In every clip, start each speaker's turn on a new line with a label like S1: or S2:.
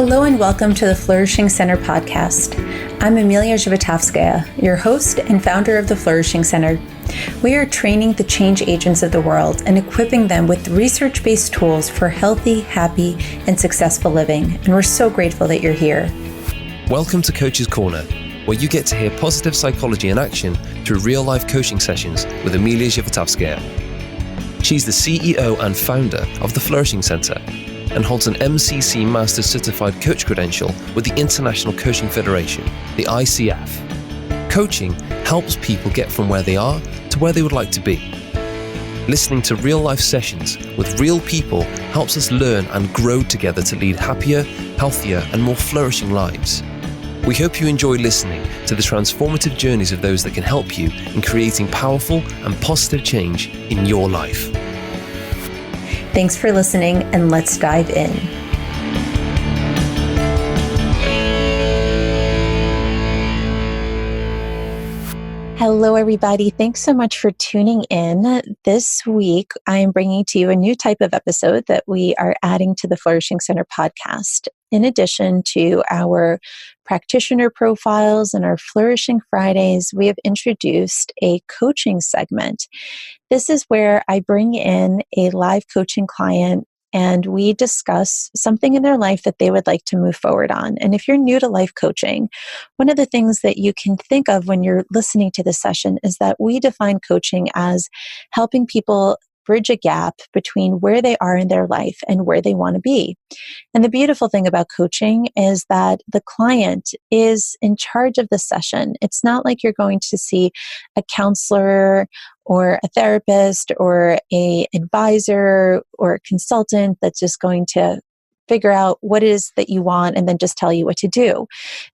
S1: Hello and welcome to the Flourishing Center podcast. I'm Emiliya Zhivotovskaya, your host and founder of the Flourishing Center. We are training the change agents of the world and equipping them with research-based tools for healthy, happy, and successful living. And we're so grateful that you're here.
S2: Welcome to Coach's Corner, where you get to hear positive psychology in action through real-life coaching sessions with Emiliya Zhivotovskaya. She's the CEO and founder of the Flourishing Center and holds an MCC Master Certified Coach credential with the International Coaching Federation, the ICF. Coaching helps people get from where they are to where they would like to be. Listening to real-life sessions with real people helps us learn and grow together to lead happier, healthier, and more flourishing lives. We hope you enjoy listening to the transformative journeys of those that can help you in creating powerful and positive change in your life.
S1: Thanks for listening, and let's dive in. Hello, everybody. Thanks so much for tuning in. This week, I am bringing to you a new type of episode that we are adding to the Flourishing Center podcast. In addition to our practitioner profiles and our Flourishing Fridays, we have introduced a coaching segment. This is where I bring in a live coaching client and we discuss something in their life that they would like to move forward on. And if you're new to life coaching, one of the things that you can think of when you're listening to this session is that we define coaching as helping people bridge a gap between where they are in their life and where they want to be. And the beautiful thing about coaching is that the client is in charge of the session. It's not like you're going to see a counselor or a therapist or an advisor or a consultant that's just going to figure out what it is that you want and then just tell you what to do.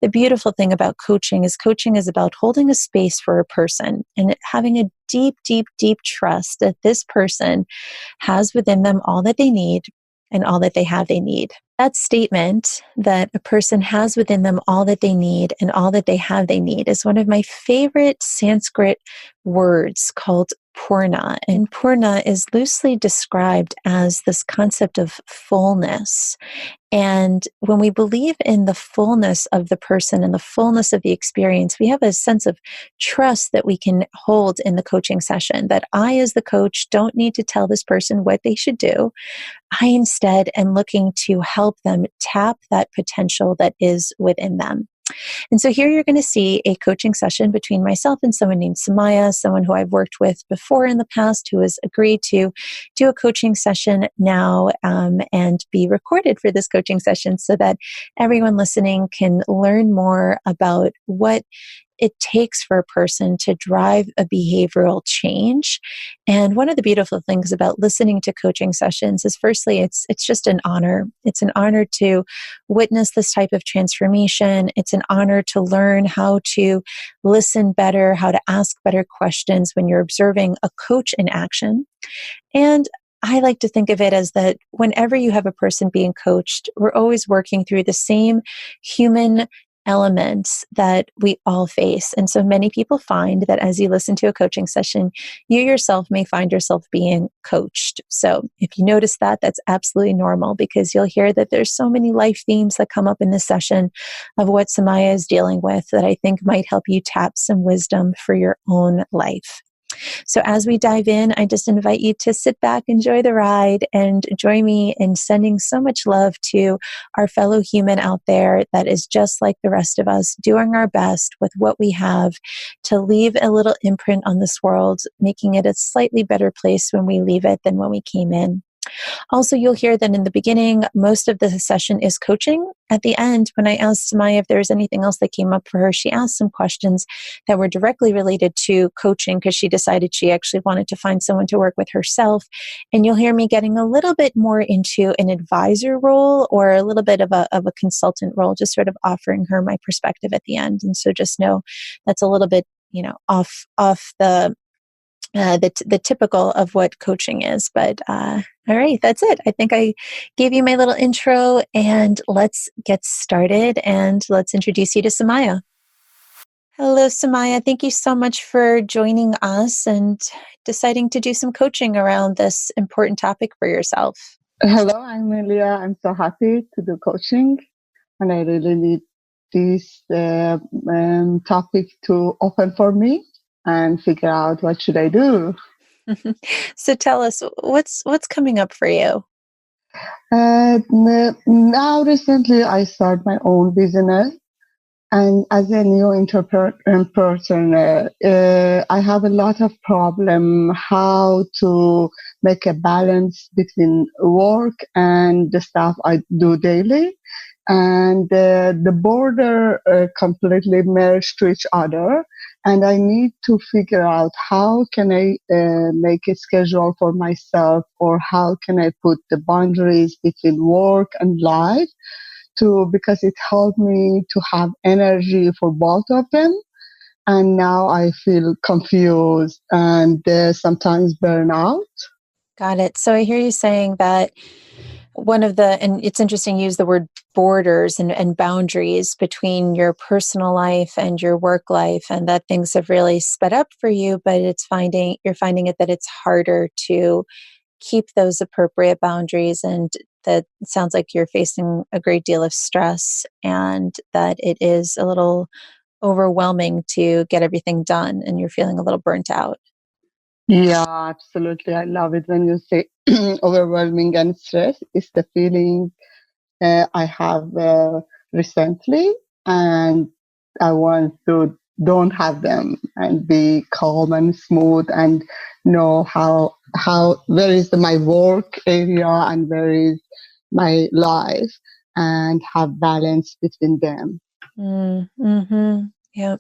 S1: The beautiful thing about coaching is about holding a space for a person and having a deep, deep, deep trust that this person has within them all that they need and all that they need. That statement that a person has within them all that they need and all that they need is one of my favorite Sanskrit words called Purna. And Purna is loosely described as this concept of fullness. And when we believe in the fullness of the person and the fullness of the experience, we have a sense of trust that we can hold in the coaching session, that I, as the coach, don't need to tell this person what they should do. I instead am looking to help them tap that potential that is within them. And so here you're going to see a coaching session between myself and someone named Samaya, someone who I've worked with before in the past, who has agreed to do a coaching session now and be recorded for this coaching session so that everyone listening can learn more about what it takes for a person to drive a behavioral change. And one of the beautiful things about listening to coaching sessions is, firstly, it's just an honor. It's an honor to witness this type of transformation. It's an honor to learn how to listen better, how to ask better questions when you're observing a coach in action. And I like to think of it as that whenever you have a person being coached, we're always working through the same human elements that we all face. And so many people find that as you listen to a coaching session, you yourself may find yourself being coached. So if you notice that, that's absolutely normal, because you'll hear that there's so many life themes that come up in this session of what Samaya is dealing with that I think might help you tap some wisdom for your own life. So as we dive in, I just invite you to sit back, enjoy the ride, and join me in sending so much love to our fellow human out there that is just like the rest of us, doing our best with what we have to leave a little imprint on this world, making it a slightly better place when we leave it than when we came in. Also, you'll hear that in the beginning, most of the session is coaching. At the end, when I asked Samaya if there was anything else that came up for her, she asked some questions that were directly related to coaching because she decided she actually wanted to find someone to work with herself. And you'll hear me getting a little bit more into an advisor role or a little bit of a consultant role, just sort of offering her my perspective at the end. And so just know that's a little bit, off the typical of what coaching is. But all right, that's it. I think I gave you my little intro, and let's get started, and let's introduce you to Samaya. Hello, Samaya. Thank you so much for joining us and deciding to do some coaching around this important topic for yourself.
S3: Hello, I'm Emiliya. I'm so happy to do coaching. and I really need this topic to open for me and figure out what should I do.
S1: So tell us, what's coming up for you?
S3: Now, recently, I started my own business. And as a new person, I have a lot of problem how to make a balance between work and the stuff I do daily. And the border completely merged to each other. And I need to figure out how can I make a schedule for myself, or how can I put the boundaries between work and life, because it helped me to have energy for both of them. And now I feel confused and sometimes burnout.
S1: Got it. So I hear you saying that and it's interesting, you use the word borders and boundaries between your personal life and your work life, and that things have really sped up for you, but you're finding it that it's harder to keep those appropriate boundaries, and that it sounds like you're facing a great deal of stress, and that it is a little overwhelming to get everything done, and you're feeling a little burnt out.
S3: Yeah, absolutely. I love it when you say overwhelming and stress. It's the feeling I have recently, and I want to don't have them and be calm and smooth and know how where is my work area and where is my life, and have balance between them.
S1: Mm-hmm. Yeah.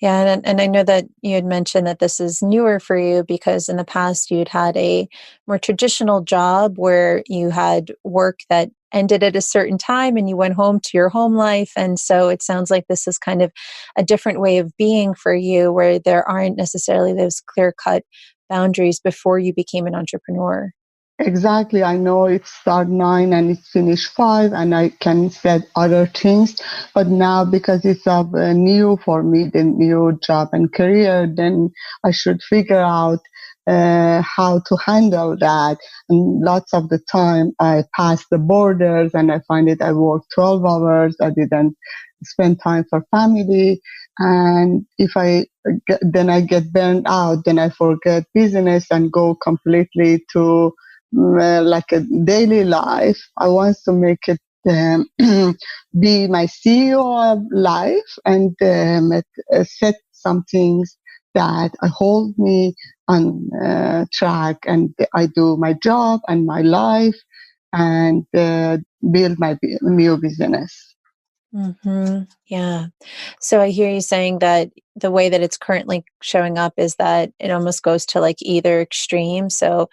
S1: Yeah. And I know that you had mentioned that this is newer for you because in the past you'd had a more traditional job where you had work that ended at a certain time and you went home to your home life. And so it sounds like this is kind of a different way of being for you, where there aren't necessarily those clear cut boundaries before you became an entrepreneur.
S3: Exactly. I know it start 9 and it's finish 5, and I can set other things. But now, because it's new for me, the new job and career, then I should figure out how to handle that. And lots of the time I pass the borders and I find it I work 12 hours. I didn't spend time for family. And if then I get burned out, then I forget business and go completely to like a daily life. I want to make it be my CEO of life, and set some things that hold me on track, and I do my job and my life, and build my new business.
S1: Mm-hmm. Yeah. So I hear you saying that the way that it's currently showing up is that it almost goes to like either extreme. So,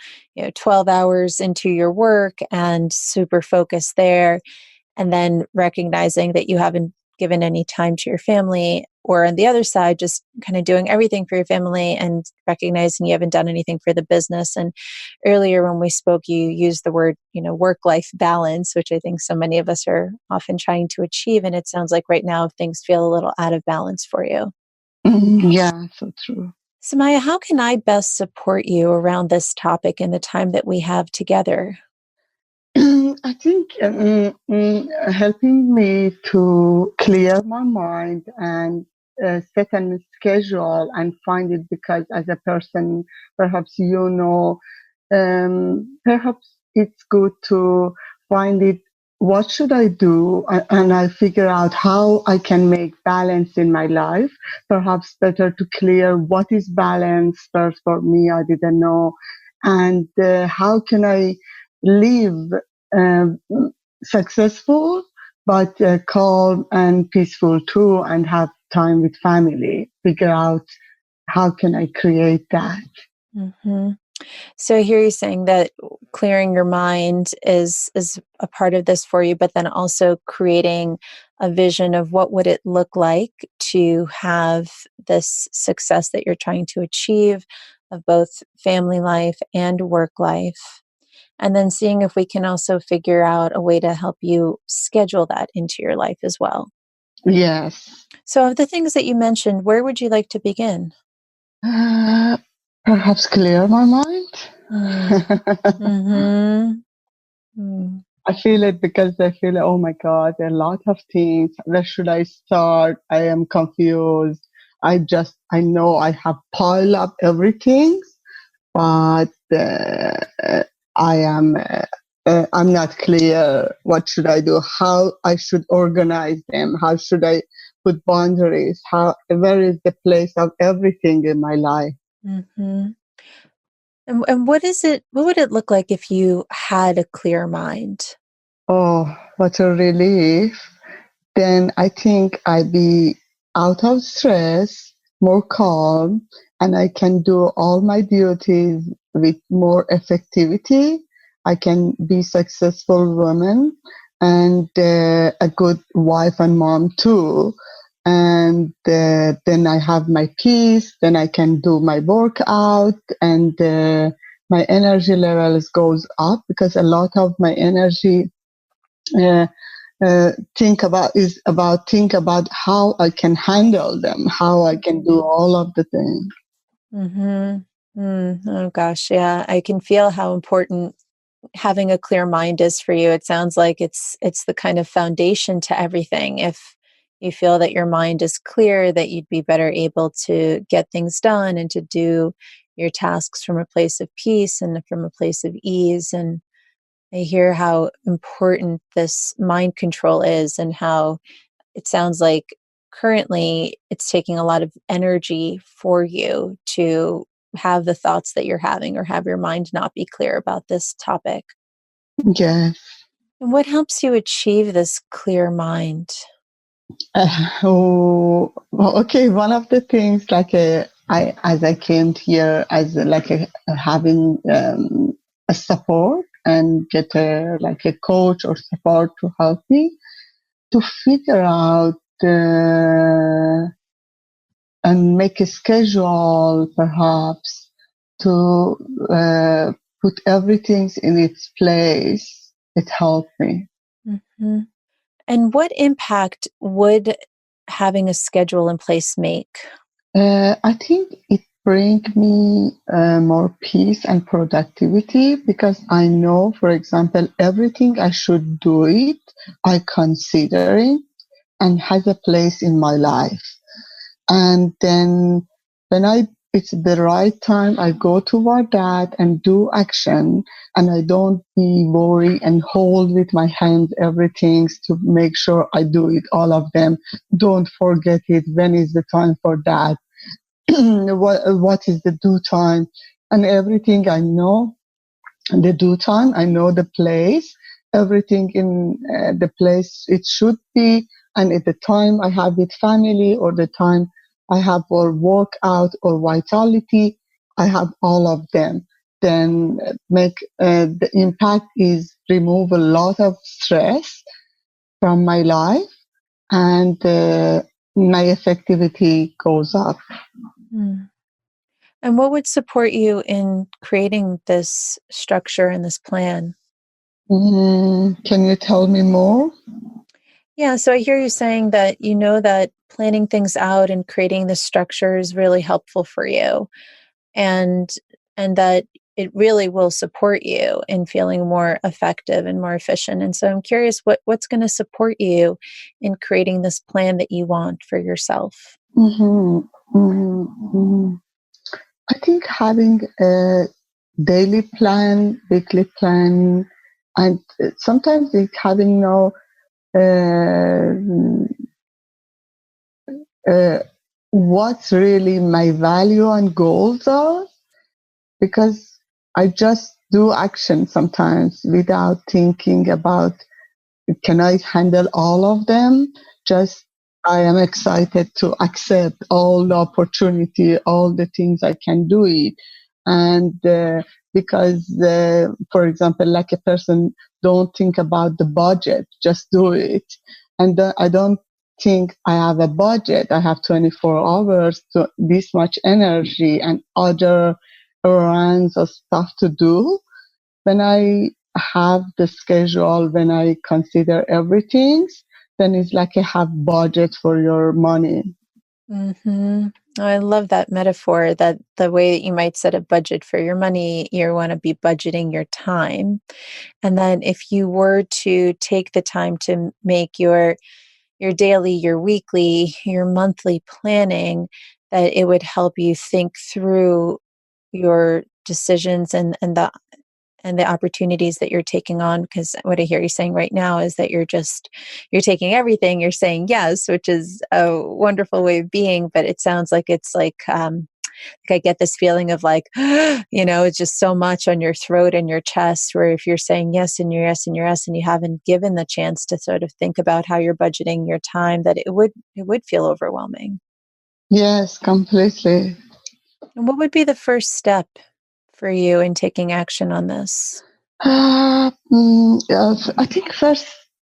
S1: 12 hours into your work and super focused there, and then recognizing that you haven't given any time to your family, or on the other side, just kind of doing everything for your family and recognizing you haven't done anything for the business. And earlier when we spoke, you used the word, work life balance, which I think so many of us are often trying to achieve. And it sounds like right now things feel a little out of balance for you.
S3: Yeah, so true.
S1: So, Maya, how can I best support you around this topic in the time that we have together?
S3: I think helping me to clear my mind and set a schedule and find it, because as a person, perhaps perhaps it's good to find it. What should I do? And I figure out how I can make balance in my life. Perhaps better to clear what is balance first for me. I didn't know. And how can I live um, successful, but calm and peaceful too, and have time with family. Figure out how can I create that.
S1: Mm-hmm. So I hear you saying that clearing your mind is a part of this for you, but then also creating a vision of what would it look like to have this success that you're trying to achieve of both family life and work life. And then seeing if we can also figure out a way to help you schedule that into your life as well.
S3: Yes.
S1: So of the things that you mentioned, where would you like to begin?
S3: Uh, Perhaps clear my mind.
S1: Mm. Mm-hmm. Mm.
S3: I feel it because I feel, oh my God, there are a lot of things. Where should I start? I am confused. I know I have piled up everything, but I'm not clear. What should I do? How I should organize them? How should I put boundaries? Where is the place of everything in my life?
S1: Mm-hmm. And what would it look like if you had a clear mind?
S3: Oh, what a relief. Then I think I'd be out of stress, more calm, and I can do all my duties with more effectivity. I can be successful woman and a good wife and mom too. And then I have my peace. Then I can do my workout, and my energy levels goes up because a lot of my energy uh, think about how I can handle them, how I can do all of the things.
S1: Mm-hmm. Oh gosh, yeah. I can feel how important having a clear mind is for you. It sounds like it's the kind of foundation to everything. If you feel that your mind is clear, that you'd be better able to get things done and to do your tasks from a place of peace and from a place of ease. And I hear how important this mind control is and how it sounds like currently it's taking a lot of energy for you to have the thoughts that you're having or have your mind not be clear about this topic.
S3: Yes.
S1: And what helps you achieve this clear mind?
S3: Okay. One of the things, as I came here as having a support and get a coach or support to help me to figure out and make a schedule, perhaps, to put everything in its place. It helped me.
S1: Hmm. And what impact would having a schedule in place make?
S3: I think it brings me more peace and productivity because I know, for example, everything I should do it, I consider it and has a place in my life. And then when it's the right time, I go toward that and do action, and I don't be worry and hold with my hands everything to make sure I do it, all of them. Don't forget it. When is the time for that? What is the due time? And everything I know the due time. I know the place, everything in the place it should be, and at the time I have with family or the time I have for workout or vitality, I have all of them. Then make the impact is remove a lot of stress from my life, and my effectivity goes up.
S1: Mm. And what would support you in creating this structure and this plan?
S3: Can you tell me more?
S1: Yeah, so I hear you saying that you know that planning things out and creating the structure is really helpful for you, and that it really will support you in feeling more effective and more efficient. And so I'm curious what's going to support you in creating this plan that you want for yourself.
S3: Mm-hmm. Mm-hmm. Mm-hmm. I think having a daily plan, weekly plan, and sometimes having no uh, uh, what's really my value and goals are, because I just do action sometimes without thinking about can I handle all of them? Just I am excited to accept all the opportunity, all the things I can do it. And because, for example, like a person don't think about the budget, just do it. And I don't think I have a budget. I have 24 hours to this much energy and other errands or stuff to do. When I have the schedule, when I consider everything, then it's like you have budget for your money.
S1: Mm-hmm. I love that metaphor, that the way that you might set a budget for your money, you want to be budgeting your time. And then if you were to take the time to make your daily, your weekly, your monthly planning, that it would help you think through your decisions and the opportunities that you're taking on. Because what I hear you saying right now is that you're taking everything, you're saying yes, which is a wonderful way of being, but it sounds like it's like I get this feeling of like, it's just so much on your throat and your chest, where if you're saying yes and your yes and your yes and you haven't given the chance to sort of think about how you're budgeting your time, that it would feel overwhelming.
S3: Yes, completely.
S1: And what would be the first step for you in taking action on this?
S3: I think first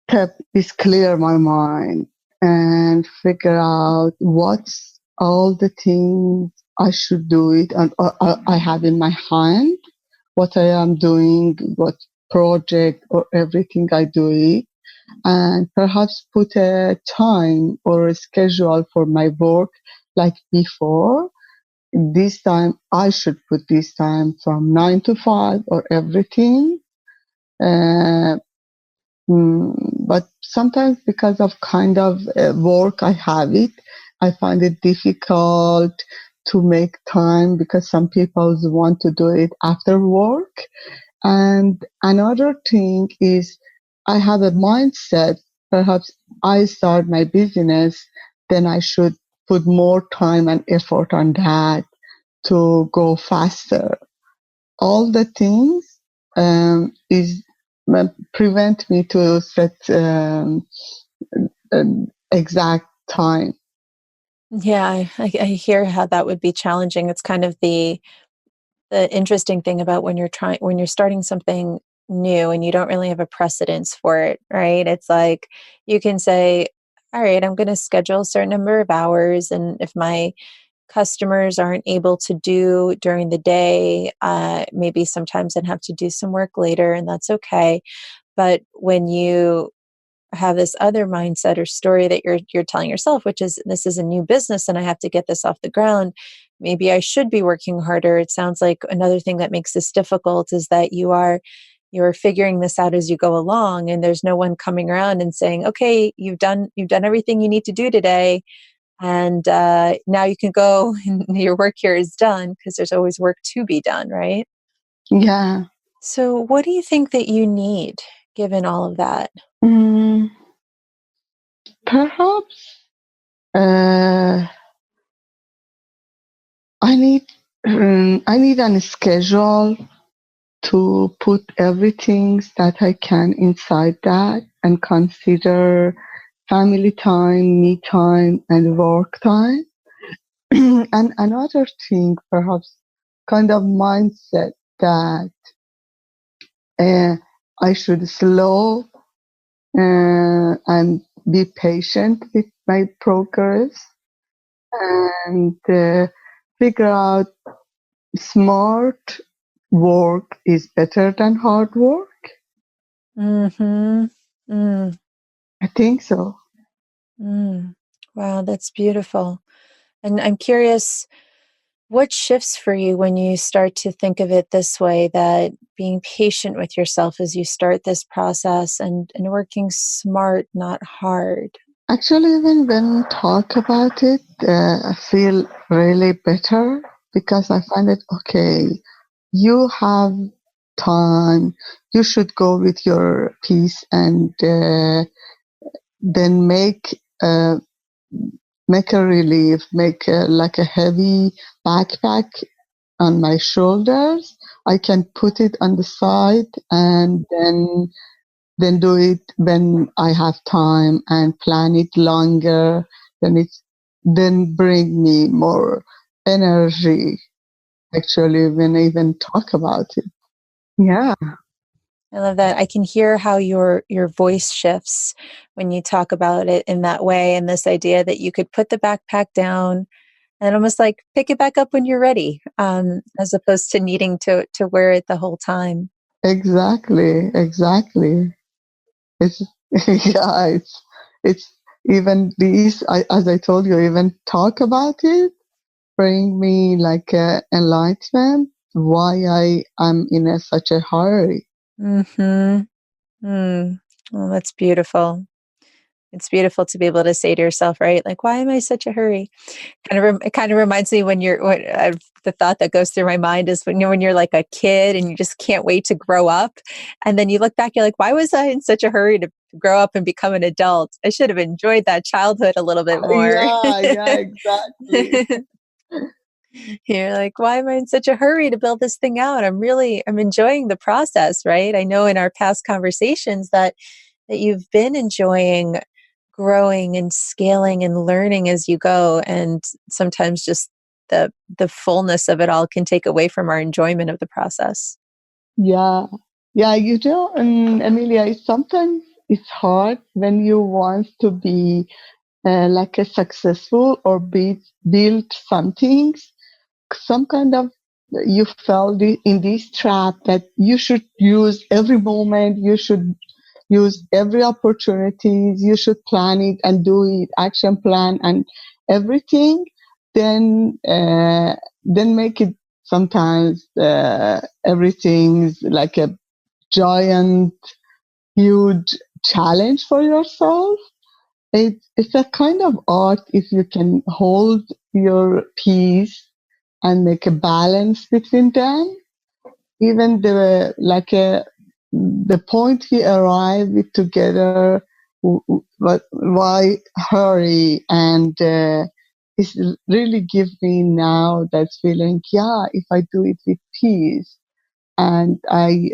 S3: step is clear my mind and figure out what's all the things I should do it and I have in my hand, what I am doing, what project or everything I do it, and perhaps put a time or a schedule for my work like before. This time I should put this time from 9 to 5 or everything. Uh, but sometimes because of kind of work I have it, I find it difficult to make time because some people want to do it after work. And another thing is I have a mindset, perhaps I start my business, then I should put more time and effort on that to go faster. All the things is prevent me to set an exact time.
S1: Yeah, I hear how that would be challenging. It's kind of the interesting thing about when you're starting something new and you don't really have a precedence for it, right? It's like you can say, all right, I'm going to schedule a certain number of hours, and if my customers aren't able to do during the day, maybe sometimes I'd have to do some work later, and that's okay. But when you have this other mindset or story that you're telling yourself, which is, this is a new business and I have to get this off the ground, maybe I should be working harder. It sounds like another thing that makes this difficult is that you're figuring this out as you go along, and there's no one coming around and saying, okay, you've done everything you need to do today, and now you can go and your work here is done, because there's always work to be done, right?
S3: Yeah.
S1: So what do you think that you need, given all of that?
S3: Mm, perhaps uh, I need I need a schedule to put everything that I can inside that and consider family time, me time, and work time. And another thing, perhaps kind of mindset that uh, I should slow and be patient with my progress and figure out smart work is better than hard work.
S1: Mm-hmm. Mm,
S3: I think so.
S1: mm. Wow, that's beautiful. And I'm curious, what shifts for you when you start to think of it this way, that being patient with yourself as you start this process, and working smart, not hard?
S3: Actually, when talk about it, I feel really better because I find it okay. You have time. You should go with your peace and then make a relief, make like a heavy backpack on my shoulders. I can put it on the side and then do it when I have time and plan it longer. Then bring me more energy. Actually, when I even talk about it. Yeah,
S1: I love that. I can hear how your voice shifts when you talk about it in that way, and this idea that you could put the backpack down and almost like pick it back up when you're ready, as opposed to needing to wear it the whole time.
S3: exactly. It's yeah, it's even these, as I told you, even talk about it, bring me like enlightenment, why I am in such a hurry.
S1: Mm-hmm. Mm. Oh, that's beautiful. It's beautiful to be able to say to yourself, right? Like, why am I such a hurry? It kind of reminds me when the thought that goes through my mind is when you're like a kid and you just can't wait to grow up, and then you look back, you're like, why was I in such a hurry to grow up and become an adult? I should have enjoyed that childhood a little bit more.
S3: Yeah, exactly.
S1: You're like, why am I in such a hurry to build this thing out? I'm enjoying the process, right? I know in our past conversations that you've been enjoying growing and scaling and learning as you go. And sometimes just the fullness of it all can take away from our enjoyment of the process.
S3: Yeah, yeah, Amelia, sometimes it's hard when you want to be like a successful or build something, some kind of you fell in this trap that you should use every moment, you should use every opportunities, you should plan it and do it, action plan and everything, then then make it sometimes everything's like a giant, huge challenge for yourself. It's a kind of art if you can hold your peace and make a balance between them. Even the point we arrive with together, but why hurry? And it's really give me now that feeling. Yeah, if I do it with peace and I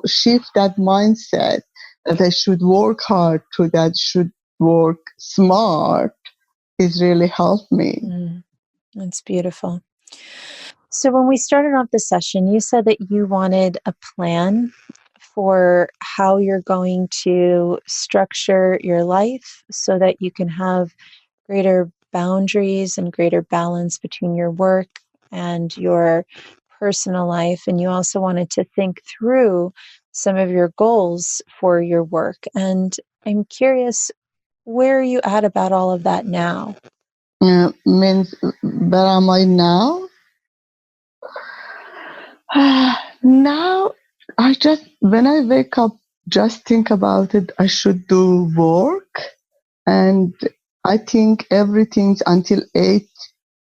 S3: shift that mindset that I should work hard to that should work smart, is really helped me.
S1: That's beautiful. So when we started off the session, you said that you wanted a plan for how you're going to structure your life so that you can have greater boundaries and greater balance between your work and your personal life. And you also wanted to think through some of your goals for your work. And I'm curious, where are you at about all of that now?
S3: Means where am I now? Now, I just, when I wake up, just think about it. I should do work. And I think everything's until 8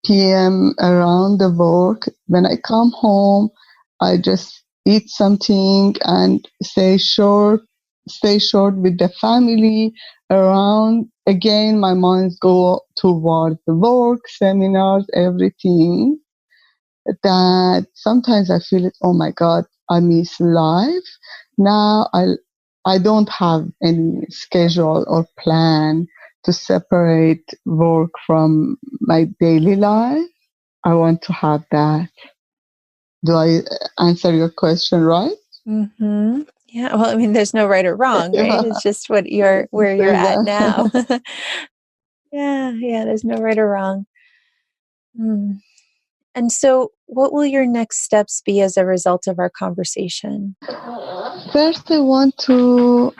S3: p.m. around the work. When I come home, I just eat something and stay short with the family around. Again, my mind go towards the work, seminars, everything, that sometimes I feel it, oh my God, I miss life. Now I don't have any schedule or plan to separate work from my daily life. I want to have that. Do I answer your question right?
S1: Mm-hmm. Yeah. Well, I mean, there's no right or wrong, right? It's just where you're at
S3: Yeah.
S1: now. Yeah. Yeah. There's no right or wrong. Mm. And so, what will your next steps be as a result of our conversation?
S3: First, I want to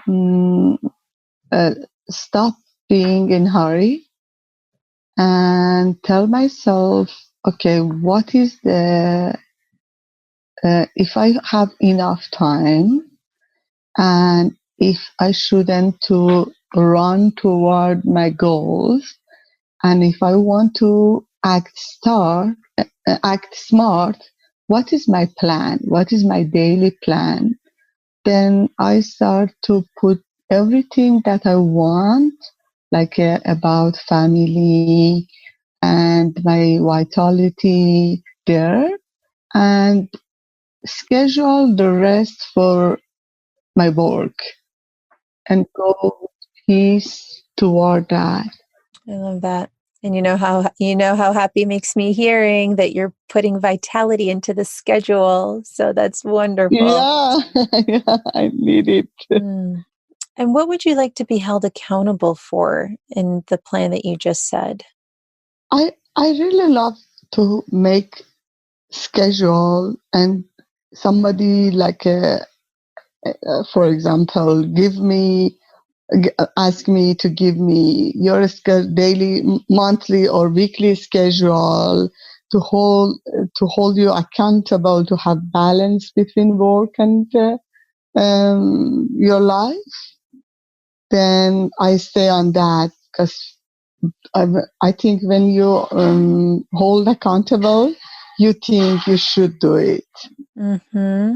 S3: uh, stop being in hurry and tell myself, okay, what is if I have enough time, and if I shouldn't to run toward my goals, and if I want to act smart, what is my plan? What is my daily plan? Then I start to put everything that I want, like about family and my vitality there, and schedule the rest for my work and go with peace toward that.
S1: I love that. And you know how happy it makes me hearing that you're putting vitality into the schedule. So that's wonderful.
S3: Yeah, yeah, I need it.
S1: Mm. And what would you like to be held accountable for in the plan that you just said?
S3: I really love to make schedule, and somebody like for example, give me ask me to give me your daily, monthly, or weekly schedule to hold you accountable, to have balance between work and your life. Then I stay on that because I think when you hold accountable, you think you should do it.
S1: Mm-hmm.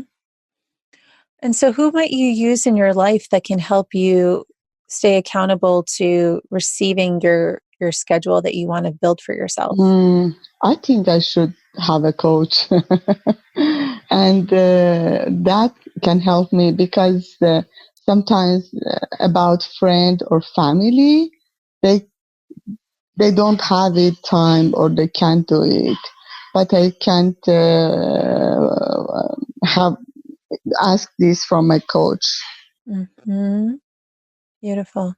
S1: And so, who might you use in your life that can help you stay accountable to receiving your schedule that you want to build for yourself?
S3: I think I should have a coach, and that can help me because sometimes about friend or family, they they don't have it time or they can't do it, but I can't have ask this from my coach.
S1: Mm-hmm. Beautiful.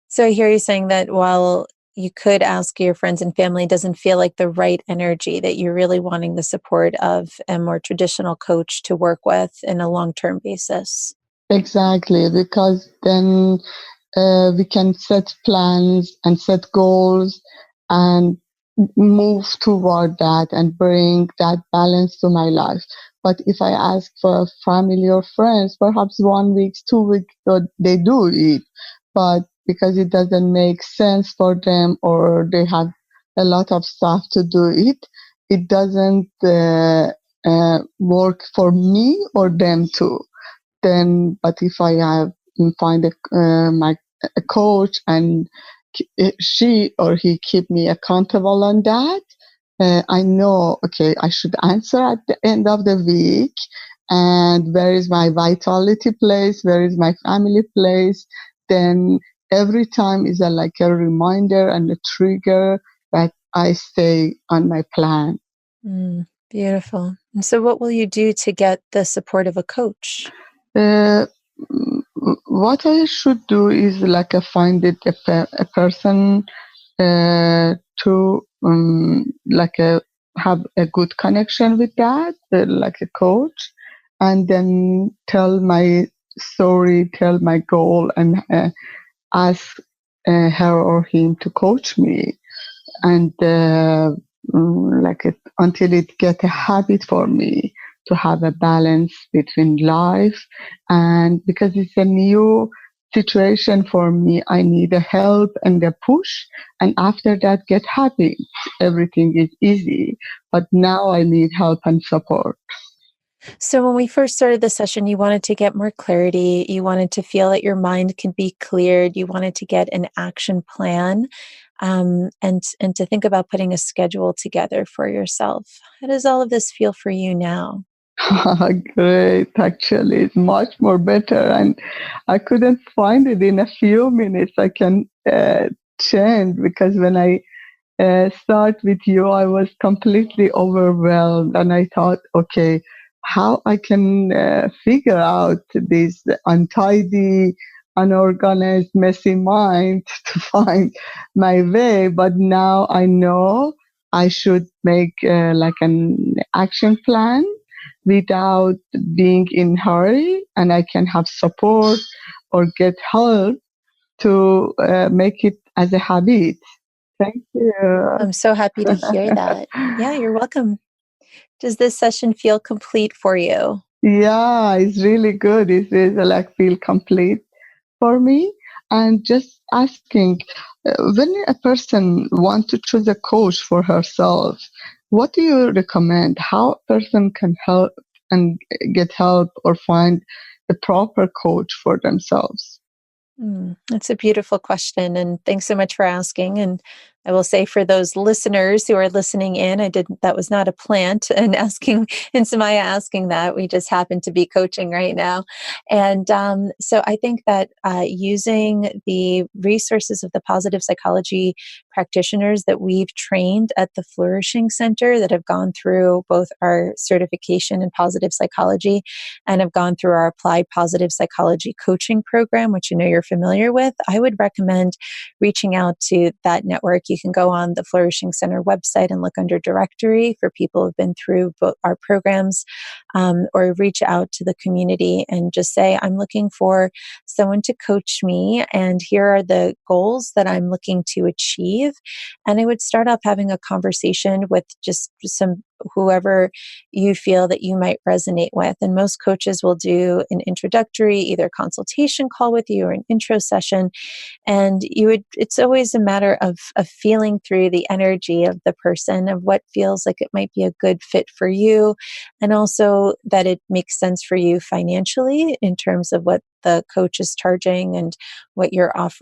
S1: So I hear you saying that while you could ask your friends and family, it doesn't feel like the right energy, that you're really wanting the support of a more traditional coach to work with in a long-term basis.
S3: Exactly, because then we can set plans and set goals and move toward that and bring that balance to my life. But if I ask for family or friends, perhaps 1 week, 2 weeks, they do it. But because it doesn't make sense for them or they have a lot of stuff to do it, it doesn't work for me or them too. Then, but if I have find a coach and she or he keep me accountable on that, I know, okay, I should answer at the end of the week. And where is my vitality place? Where is my family place? Then every time is like a reminder and a trigger that I stay on my plan.
S1: Beautiful. And so, what will you do to get the support of a coach?
S3: Uh, what I should do is like find it a person to like have a good connection with that, like a coach, and then tell my story, tell my goal, and ask her or him to coach me, and until it get a habit for me to have a balance between life, and because it's a new situation for me, I need a help and a push, and after that get happy, everything is easy, but now I need help and support.
S1: So, when we first started the session, you wanted to get more clarity. You wanted to feel that your mind can be cleared. You wanted to get an action plan, and to think about putting a schedule together for yourself. How does all of this feel for you now?
S3: Great, actually, it's much more better, and I couldn't find it in a few minutes. I can change because when I start with you, I was completely overwhelmed, and I thought, okay, how I can figure out this untidy, unorganized, messy mind to find my way. But now I know I should make like an action plan without being in hurry, and I can have support or get help to make it as a habit. Thank you.
S1: I'm so happy to hear that. Yeah, you're welcome. Does this session feel complete for you?
S3: Yeah, it's really good. It is like feel complete for me. And just asking, when a person want to choose a coach for herself, what do you recommend? How a person can help and get help or find the proper coach for themselves?
S1: That's a beautiful question. And thanks so much for asking. And I will say for those listeners who are listening in, that was not a plant and asking, and Samaya asking that. We just happen to be coaching right now. And so I think that using the resources of the positive psychology practitioners that we've trained at the Flourishing Center that have gone through both our certification in positive psychology and have gone through our applied positive psychology coaching program, which I know you're familiar with, I would recommend reaching out to that network. you can go on the Flourishing Center website and look under directory for people who've been through both our programs, or reach out to the community and just say, I'm looking for someone to coach me, and here are the goals that I'm looking to achieve. And I would start off having a conversation with just some whoever you feel that you might resonate with. And most coaches will do an introductory, either consultation call with you or an intro session. And it's always a matter of feeling through the energy of the person, of what feels like it might be a good fit for you. And also that it makes sense for you financially in terms of what the coach is charging and what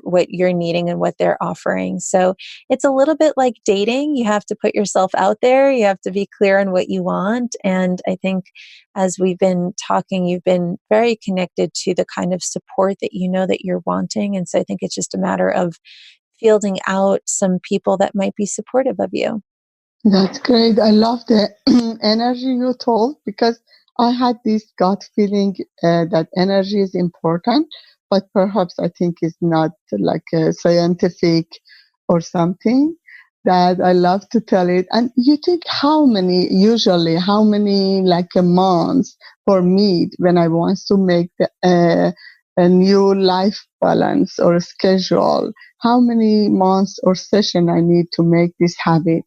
S1: what you're needing and what they're offering. So it's a little bit like dating. You have to put yourself out there. You have to be clear on what you want. And I think as we've been talking, you've been very connected to the kind of support that you know that you're wanting. And so I think it's just a matter of fielding out some people that might be supportive of you.
S3: That's great. I love the energy you told, because I had this gut feeling that energy is important, but perhaps I think it's not like a scientific or something, that I love to tell it. And you think usually how many like a month for me when I want to make a new life balance or schedule, how many months or session I need to make this habit?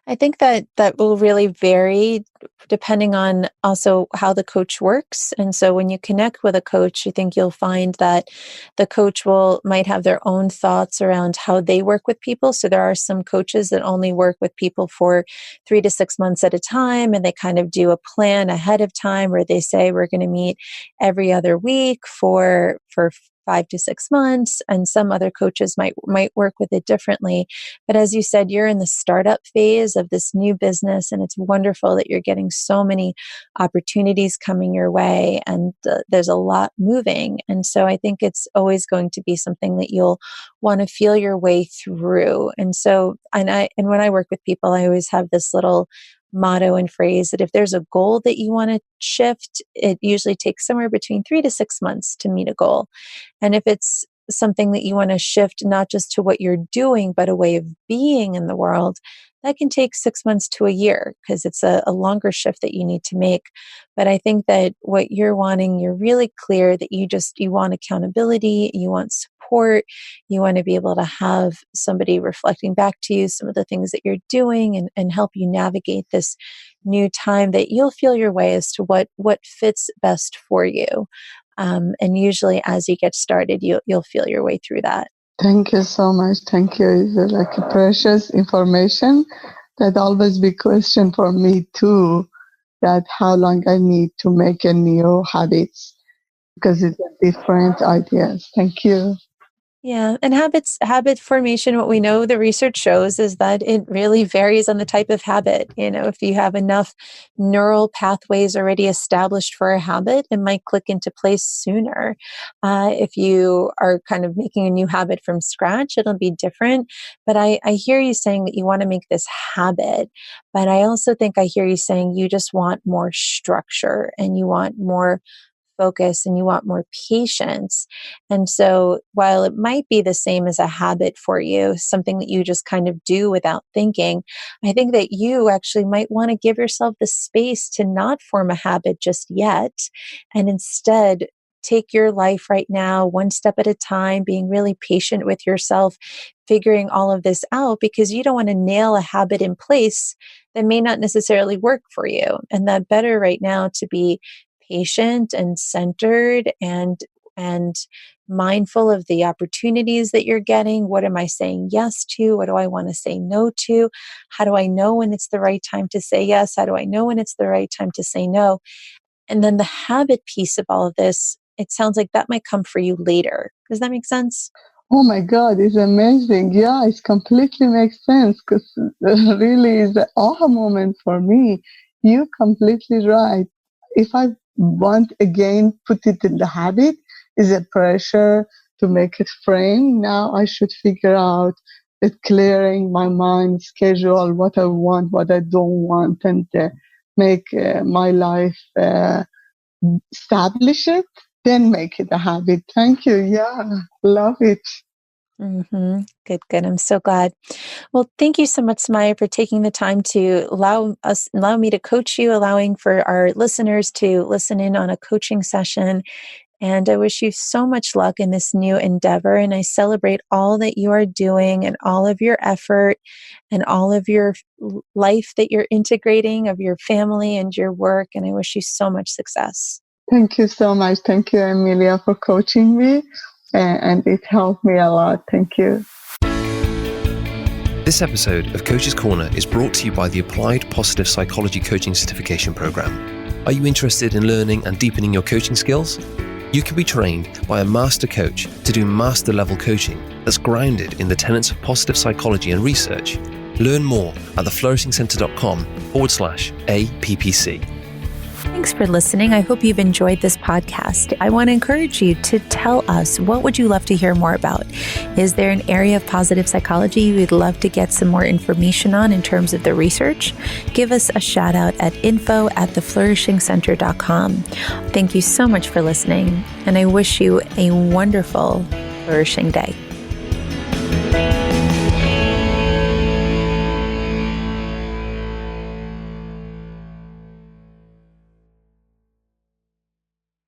S1: I think that will really vary depending on also how the coach works. And so when you connect with a coach, I think you'll find that the coach might have their own thoughts around how they work with people. So there are some coaches that only work with people for 3 to 6 months at a time, and they kind of do a plan ahead of time where they say we're going to meet every other week for 5 to 6 months. And some other coaches might work with it differently. But as you said, you're in the startup phase of this new business, and it's wonderful that you're getting so many opportunities coming your way, and there's a lot moving. And so I think it's always going to be something that you'll want to feel your way through. And so, and when I work with people, I always have this little motto and phrase that if there's a goal that you want to shift, it usually takes somewhere between 3 to 6 months to meet a goal. And if it's something that you want to shift, not just to what you're doing, but a way of being in the world, that can take 6 months to a year because it's a longer shift that you need to make. But I think that what you're wanting, you're really clear that you want accountability, you want support, you want to be able to have somebody reflecting back to you some of the things that you're doing and help you navigate this new time, that you'll feel your way as to what fits best for you. And usually as you get started, you'll feel your way through that.
S3: Thank you so much. Thank you. It's like a precious information that always be question for me too, that how long I need to make a new habits, because it's a different ideas. Thank you.
S1: Yeah. And habit formation, what we know the research shows is that it really varies on the type of habit. If you have enough neural pathways already established for a habit, it might click into place sooner. If you are kind of making a new habit from scratch, it'll be different. But I hear you saying that you want to make this habit. But I also think I hear you saying you just want more structure and you want more focus and you want more patience. And so while it might be the same as a habit for you, something that you just kind of do without thinking, I think that you actually might want to give yourself the space to not form a habit just yet, and instead take your life right now, one step at a time, being really patient with yourself, figuring all of this out, because you don't want to nail a habit in place that may not necessarily work for you. And that better right now to be patient and centered and mindful of the opportunities that you're getting. What am I saying yes to? What do I want to say no to? How do I know when it's the right time to say yes? How do I know when it's the right time to say no? And then the habit piece of all of this, it sounds like that might come for you later. Does that make sense?
S3: Oh my God, it's amazing. Yeah, it completely makes sense, because really is the aha moment for me. You completely right. If I want again put it in the habit, is a pressure to make it frame. Now I should figure out it, clearing my mind, schedule what I want, what I don't want, and make my life establish it, then make it a habit. Thank you. Yeah, love it.
S1: Mm-hmm. Good, good. I'm so glad. Well, thank you so much, Samaya, for taking the time to allow me to coach you, allowing for our listeners to listen in on a coaching session. And I wish you so much luck in this new endeavor. And I celebrate all that you are doing and all of your effort and all of your life that you're integrating of your family and your work. And I wish you so much success.
S3: Thank you so much. Thank you, Emiliya, for coaching me. And it helped me a lot. Thank you.
S2: This episode of Coach's Corner is brought to you by the Applied Positive Psychology Coaching Certification Program. Are you interested in learning and deepening your coaching skills? You can be trained by a master coach to do master level coaching that's grounded in the tenets of positive psychology and research. Learn more at theflourishingcenter.com/APPC.
S1: Thanks for listening. I hope you've enjoyed this podcast. I want to encourage you to tell us, what would you love to hear more about? Is there an area of positive psychology you would love to get some more information on in terms of the research? Give us a shout out at info@theflourishingcenter.com. Thank you so much for listening, and I wish you a wonderful flourishing day.